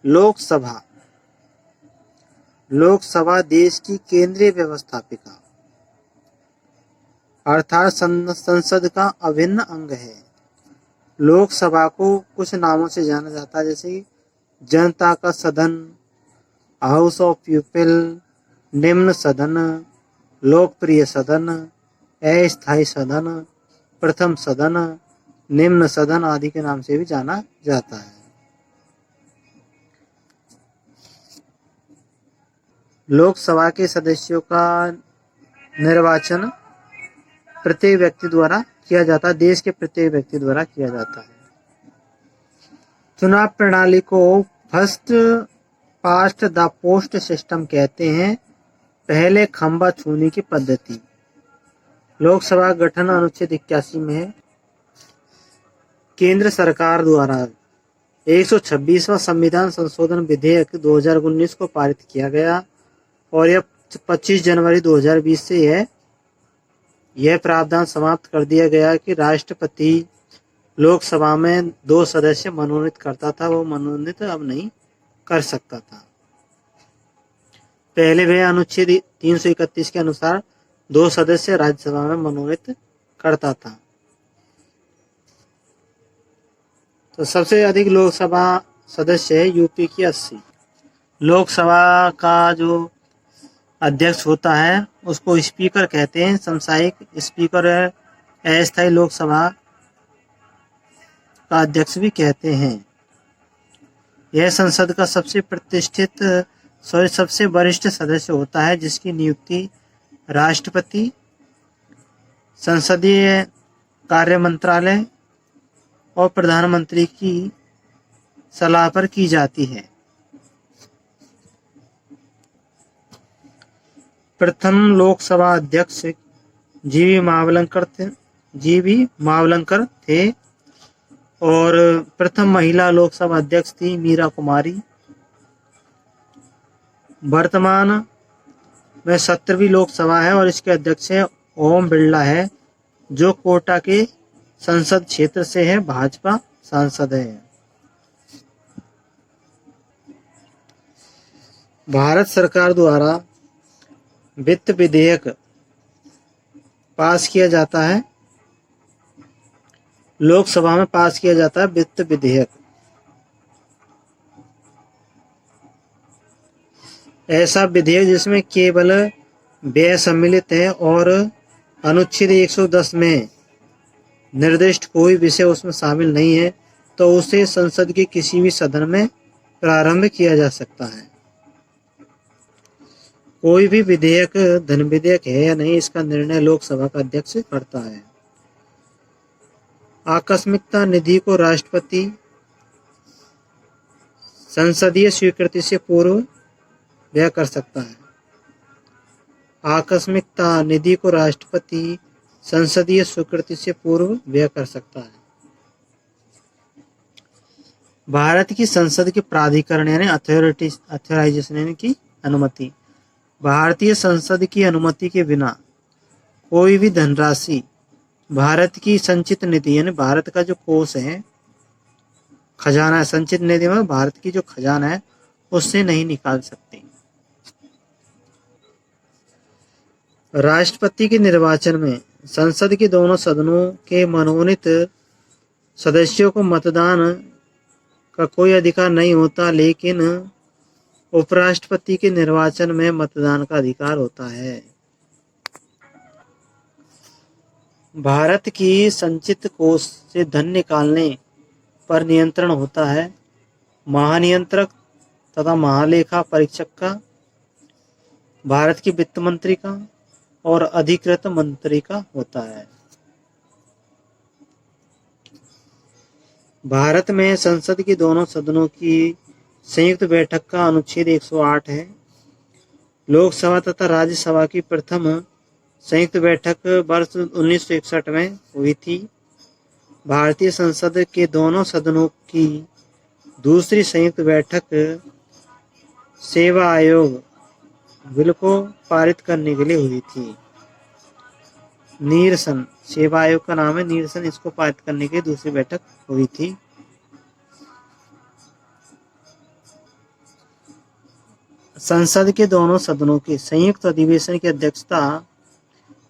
लोकसभा। लोकसभा देश की केंद्रीय व्यवस्थापिका अर्थात संसद का अभिन्न अंग है। लोकसभा को कुछ नामों से जाना जाता है, जैसे जनता का सदन, हाउस ऑफ पीपल, निम्न सदन, लोकप्रिय सदन, अस्थायी सदन, प्रथम सदन, निम्न सदन आदि के नाम से भी जाना जाता है। लोकसभा के सदस्यों का निर्वाचन प्रत्येक व्यक्ति द्वारा किया जाता है, देश के प्रत्येक व्यक्ति द्वारा किया जाता है। चुनाव प्रणाली को first past the post system कहते हैं, पहले खंबा छूने की पद्धति। लोकसभा गठन अनुच्छेद 81 में है। केंद्र सरकार द्वारा 126वां संविधान संशोधन विधेयक 2019 को पारित किया गया और यह 25 जनवरी 2020 से यह प्रावधान समाप्त कर दिया गया कि राष्ट्रपति लोकसभा में 2 सदस्य मनोनीत करता था, वो मनोनीत अब नहीं कर सकता था। पहले वह अनुच्छेद 331 के अनुसार 2 सदस्य राज्यसभा में मनोनीत करता था। तो सबसे अधिक लोकसभा सदस्य है यूपी की 80। लोकसभा का जो अध्यक्ष होता है उसको स्पीकर कहते हैं। सांसद स्पीकर अस्थायी लोकसभा का अध्यक्ष भी कहते हैं। यह संसद का सबसे वरिष्ठ सदस्य होता है, जिसकी नियुक्ति राष्ट्रपति, संसदीय कार्य मंत्रालय और प्रधानमंत्री की सलाह पर की जाती है। प्रथम लोकसभा अध्यक्ष जीवी मावलंकर थे और प्रथम महिला लोकसभा अध्यक्ष थी मीरा कुमारी। वर्तमान में 17वीं लोकसभा है और इसके अध्यक्ष है ओम बिरला है, जो कोटा के संसद क्षेत्र से है, भाजपा सांसद है। भारत सरकार द्वारा वित्त विधेयक पास किया जाता है। लोकसभा में पास किया जाता है वित्त विधेयक। ऐसा विधेयक जिसमें केवल व्यय सम्मिलित है और अनुच्छेद 110 में निर्दिष्ट कोई विषय उसमें शामिल नहीं है, तो उसे संसद के किसी भी सदन में प्रारंभ किया जा सकता है। कोई भी विधेयक धन विधेयक है या नहीं, इसका निर्णय लोकसभा का अध्यक्ष करता है। आकस्मिकता निधि को राष्ट्रपति संसदीय स्वीकृति से पूर्व व्यय कर सकता है। आकस्मिकता निधि को राष्ट्रपति संसदीय स्वीकृति से पूर्व व्यय कर सकता है। भारत की संसद के प्राधिकरण यानी अथॉराइजेशन यानी की अनुमति। भारतीय संसद की अनुमति के बिना कोई भी धनराशि भारत की संचित निधि यानी भारत का जो कोष है, खजाना है, संचित निधि में भारत की जो खजाना है उससे नहीं निकाल सकते। राष्ट्रपति के निर्वाचन में संसद के दोनों सदनों के मनोनीत सदस्यों को मतदान का कोई अधिकार नहीं होता, लेकिन उपराष्ट्रपति के निर्वाचन में मतदान का अधिकार होता है। भारत की संचित कोष से धन निकालने पर नियंत्रण होता है महानियंत्रक तथा महालेखा परीक्षक का, भारत की वित्त मंत्री का और अधिकृत मंत्री का होता है। भारत में संसद के दोनों सदनों की संयुक्त बैठक का अनुच्छेद 108 है। लोकसभा तथा राज्यसभा की प्रथम संयुक्त बैठक वर्ष 1961 में हुई थी। भारतीय संसद के दोनों सदनों की दूसरी संयुक्त बैठक सेवा आयोग बिल को पारित करने के लिए हुई थी। नीरसन, सेवा आयोग का नाम है नीरसन, इसको पारित करने के लिए दूसरी बैठक हुई थी। संसद के दोनों सदनों के संयुक्त अधिवेशन की अध्यक्षता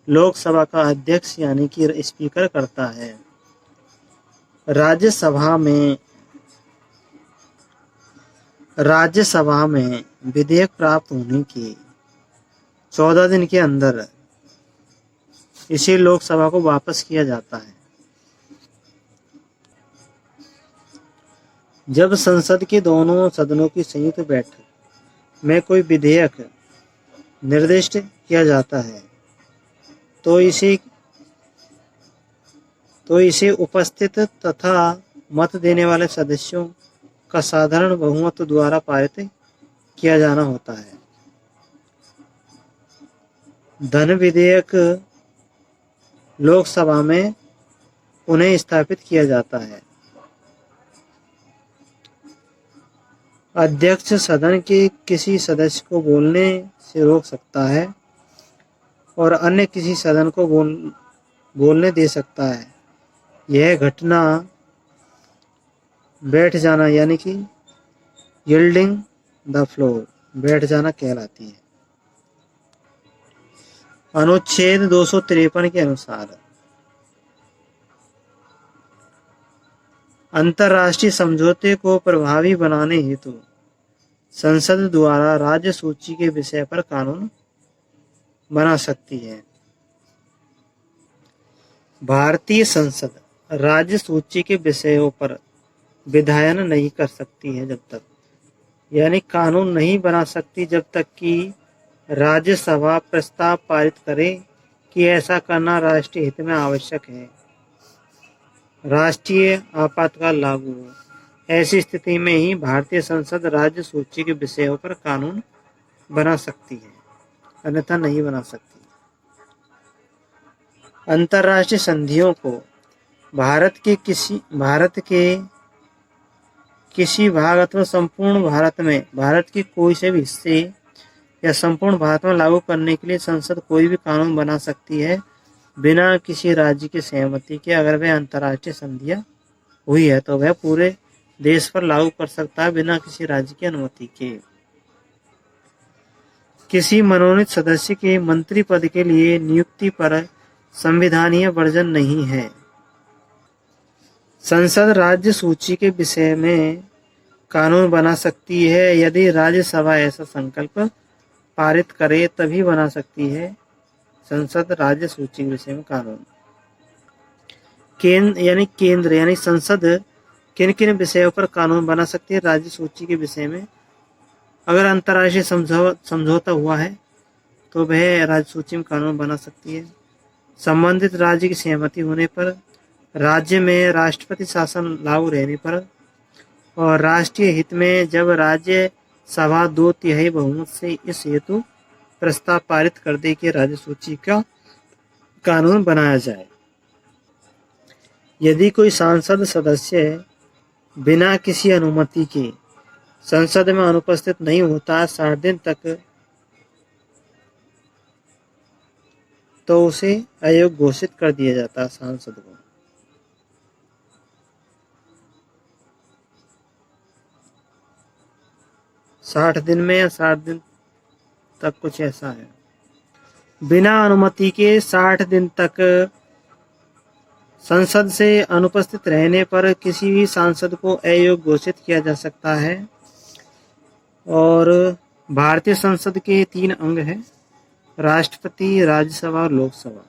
लोकसभा का अध्यक्ष यानी कि स्पीकर करता है। राज्यसभा में विधेयक प्राप्त होने के 14 दिन के अंदर इसे लोकसभा को वापस किया जाता है। जब संसद के दोनों सदनों की संयुक्त बैठक में कोई विधेयक निर्दिष्ट किया जाता है तो इसे उपस्थित तथा मत देने वाले सदस्यों का साधारण बहुमत द्वारा पारित किया जाना होता है। धन विधेयक लोकसभा में उन्हें स्थापित किया जाता है। अध्यक्ष सदन के किसी सदस्य को बोलने से रोक सकता है और अन्य किसी सदन को बोलने दे सकता है। यह घटना बैठ जाना यानी कि यील्डिंग द फ्लोर बैठ जाना कहलाती है। अनुच्छेद 253 के अनुसार अंतर्राष्ट्रीय समझौते को प्रभावी बनाने हेतु संसद द्वारा राज्य सूची के विषय पर कानून बना सकती है। भारतीय संसद राज्य सूची के विषयों पर विधायन नहीं कर सकती है जब तक, यानी कानून नहीं बना सकती जब तक कि राज्यसभा प्रस्ताव पारित करे कि ऐसा करना राष्ट्रीय हित में आवश्यक है, राष्ट्रीय आपातकाल लागू हो। ऐसी स्थिति में ही भारतीय संसद राज्य सूची के विषयों पर कानून बना सकती है, अन्यथा नहीं बना सकती। अंतर्राष्ट्रीय संधियों को भारत के किसी भाग अथवा संपूर्ण भारत के कोई से भी हिस्से या संपूर्ण भारत में लागू करने के लिए संसद कोई भी कानून बना सकती है बिना किसी राज्य की सहमति के। अगर वह अंतर्राष्ट्रीय संधियां हुई है तो वह पूरे देश पर लागू कर सकता है बिना किसी राज्य की अनुमति के। किसी मनोनीत सदस्य के मंत्री पद के लिए नियुक्ति पर संविधानीय वर्जन नहीं है। संसद राज्य सूची के विषय में कानून बना सकती है। यदि राज्यसभा ऐसा संकल्प पारित करे तभी बना सकती है संसद राज्य सूची के विषय में कानून। केंद्र यानी संसद किन किन विषयों पर कानून बना सकती है राज्य सूची के विषय में? अगर अंतर्राष्ट्रीय समझौता हुआ है तो वह राज्य सूची में कानून बना सकती है। संबंधित राज्य की सहमति होने पर, राज्य में राष्ट्रपति शासन लागू रहने पर और राष्ट्रीय हित में जब राज्य सभा 2/3 बहुमत से इस हेतु प्रस्ताव पारित कर दे कि राज्य सूची का कानून बनाया जाए। यदि कोई सांसद सदस्य बिना किसी अनुमति के संसद में अनुपस्थित नहीं होता 60 दिन तक, तो उसे अयोग्य घोषित कर दिया जाता है सांसद को। साठ दिन में या 60 दिन तक, कुछ ऐसा है। बिना अनुमति के 60 दिन तक संसद से अनुपस्थित रहने पर किसी भी सांसद को अयोग्य घोषित किया जा सकता है। और भारतीय संसद के 3 अंग हैं: राष्ट्रपति, राज्यसभा और लोकसभा।